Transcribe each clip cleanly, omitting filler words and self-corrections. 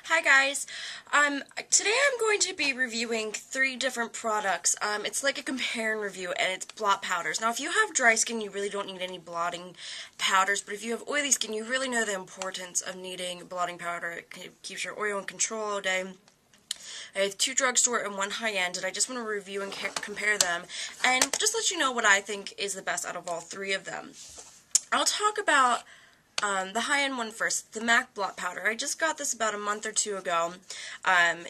Hi guys. Today I'm going to be reviewing 3 different products. It's like a compare and review, and it's blot powders. Now, if you have dry skin, you really don't need any blotting powders, but if you have oily skin, you really know the importance of needing blotting powder. It keeps your oil in control all day. I have 2 drugstore and 1 high-end, and I just want to review and compare them, and just let you know what I think is the best out of all 3 of them. I'll talk about the high-end one first, the MAC Blot Powder. I just got this about a month or 2 ago.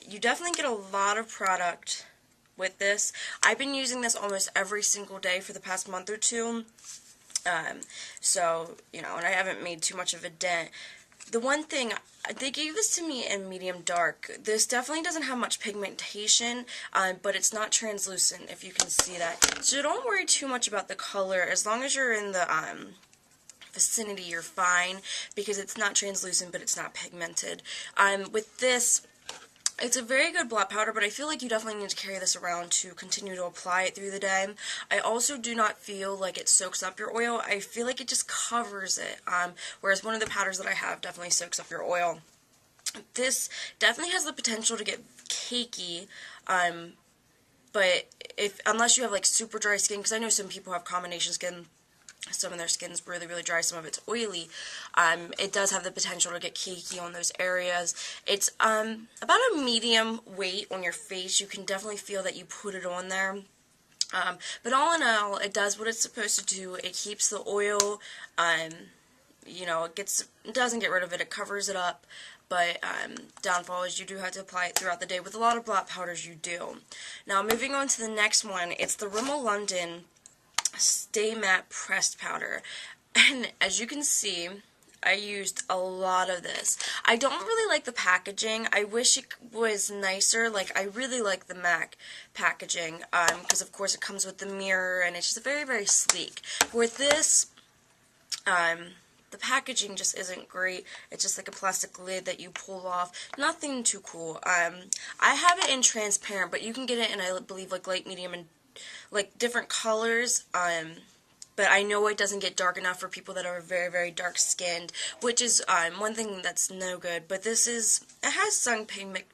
You definitely get a lot of product with this. I've been using this almost every single day for the past month or 2. And I haven't made too much of a dent. The one thing, they gave this to me in medium dark. This definitely doesn't have much pigmentation, but it's not translucent, if you can see that. So don't worry too much about the color. As long as you're in the vicinity, you're fine, because it's not translucent, but it's not pigmented. With this, it's a very good blot powder, but I feel like you definitely need to carry this around to continue to apply it through the day. I also do not feel like it soaks up your oil. I feel like it just covers it, whereas one of the powders that I have definitely soaks up your oil. This definitely has the potential to get cakey, but unless you have like super dry skin, because I know some people have combination skin. Some of their skin's really, really dry, some of it's oily. It does have the potential to get cakey on those areas. It's about a medium weight on your face. You can definitely feel that you put it on there. But all in all, it does what it's supposed to do. It keeps the oil, it doesn't get rid of it. It covers it up. But downfall is you do have to apply it throughout the day. With a lot of blot powders, you do. Now, moving on to the next one, it's the RIMMEL London Stay Matte Pressed Powder, and as you can see, I used a lot of this. I don't really like the packaging. I wish it was nicer. Like, I really like the MAC packaging, because of course it comes with the mirror, and it's just very, very sleek. With this, the packaging just isn't great. It's just like a plastic lid that you pull off. Nothing too cool. I have it in transparent, but you can get it in, I believe, like light, medium, and like different colors, but I know it doesn't get dark enough for people that are very, very dark skinned, which is one thing that's no good. But it has sun pigmentation,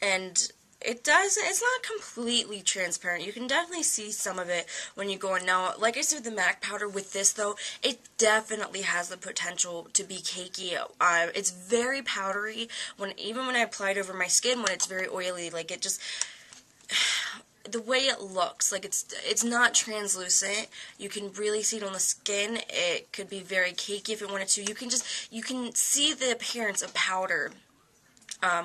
and it's not completely transparent. You can definitely see some of it when you go in. Now, like I said with the MAC powder, with this though, it definitely has the potential to be cakey. It's very powdery, even when I apply it over my skin, when it's very oily, like it just, the way it looks, like it's not translucent. You can really see it on the skin. It could be very cakey if it wanted to. You can see the appearance of powder.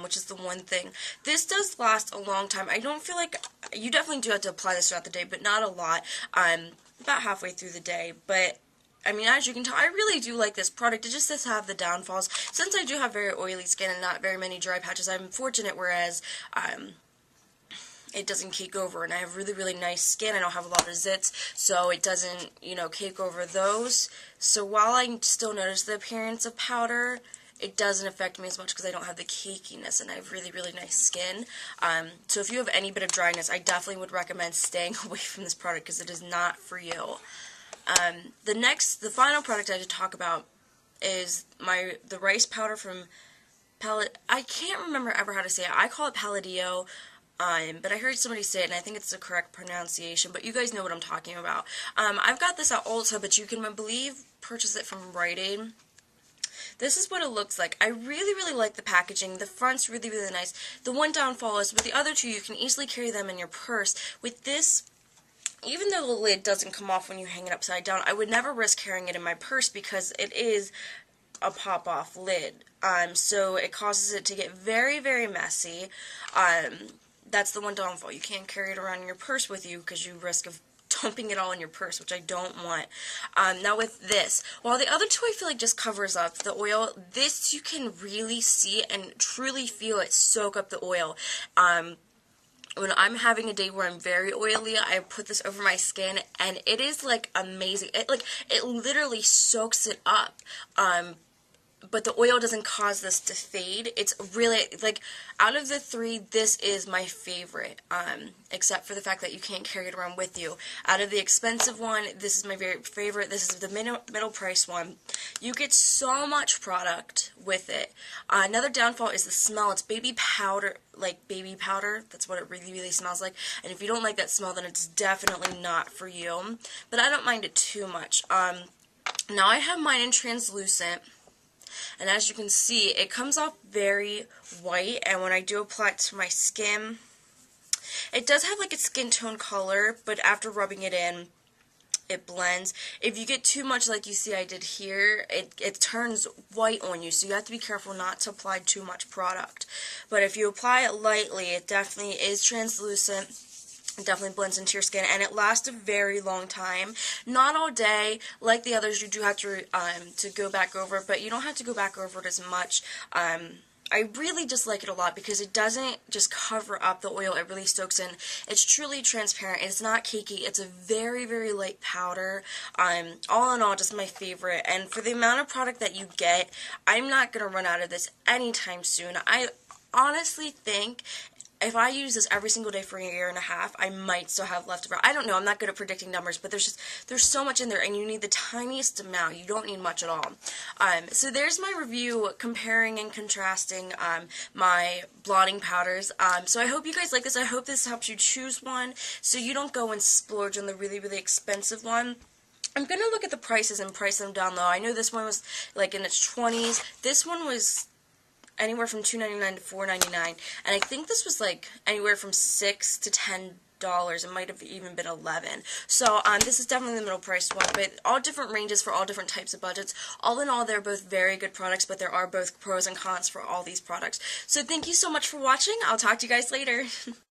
Which is the one thing. This does last a long time. I don't feel like, you definitely do have to apply this throughout the day, but not a lot. About halfway through the day. But, I mean, as you can tell, I really do like this product. It just does have the downfalls. Since I do have very oily skin and not very many dry patches, I'm fortunate, whereas it doesn't cake over, and I have really, really nice skin. I don't have a lot of zits, so it doesn't, cake over those. So while I still notice the appearance of powder, it doesn't affect me as much because I don't have the cakiness, and I have really, really nice skin. So if you have any bit of dryness, I definitely would recommend staying away from this product because it is not for you. The final product I have to talk about is the rice powder from I can't remember ever how to say it. I call it Palladio, but I heard somebody say it, and I think it's the correct pronunciation, but you guys know what I'm talking about. I've got this at Ulta, but you can, I believe, purchase it from Rite Aid. This is what it looks like. I really, really like the packaging. The front's really, really nice. The one downfall is with the other two, you can easily carry them in your purse. With this, even though the lid doesn't come off when you hang it upside down, I would never risk carrying it in my purse because it is a pop-off lid. So it causes it to get very, very messy. That's the one downfall. You can't carry it around in your purse with you because you risk of dumping it all in your purse, which I don't want. Now with this, while the other two I feel like just covers up the oil, this you can really see and truly feel it soak up the oil. When I'm having a day where I'm very oily, I put this over my skin, and it is like amazing. It literally soaks it up. but the oil doesn't cause this to fade. It's really, like, out of the three, this is my favorite, except for the fact that you can't carry it around with you. Out of the expensive one, this is my very favorite. This is the middle price one. You get so much product with it. Another downfall is the smell. It's baby powder, like baby powder. That's what it really, really smells like. And if you don't like that smell, then it's definitely not for you. But I don't mind it too much. Now I have mine in translucent. And as you can see, it comes off very white, and when I do apply it to my skin, it does have like a skin tone color, but after rubbing it in, it blends. If you get too much like you see I did here, it turns white on you, so you have to be careful not to apply too much product. But if you apply it lightly, it definitely is translucent. It definitely blends into your skin, and it lasts a very long time. Not all day. Like the others, you do have to go back over, but you don't have to go back over it as much. I really just like it a lot because it doesn't just cover up the oil, it really soaks in. It's truly transparent. It's not cakey. It's a very, very light powder. All in all, just my favorite. And for the amount of product that you get, I'm not going to run out of this anytime soon. I honestly think if I use this every single day for a year and a half, I might still have leftover. I don't know. I'm not good at predicting numbers, but there's so much in there, and you need the tiniest amount. You don't need much at all. So there's my review comparing and contrasting my blotting powders. So I hope you guys like this. I hope this helps you choose one so you don't go and splurge on the really, really expensive one. I'm going to look at the prices and price them down low. I know this one was like in its 20s. This one was anywhere from $2.99 to $4.99, and I think this was like anywhere from $6 to $10. It might have even been $11. So this is definitely the middle priced one, but all different ranges for all different types of budgets. All in all, they're both very good products, but there are both pros and cons for all these products. So thank you so much for watching. I'll talk to you guys later.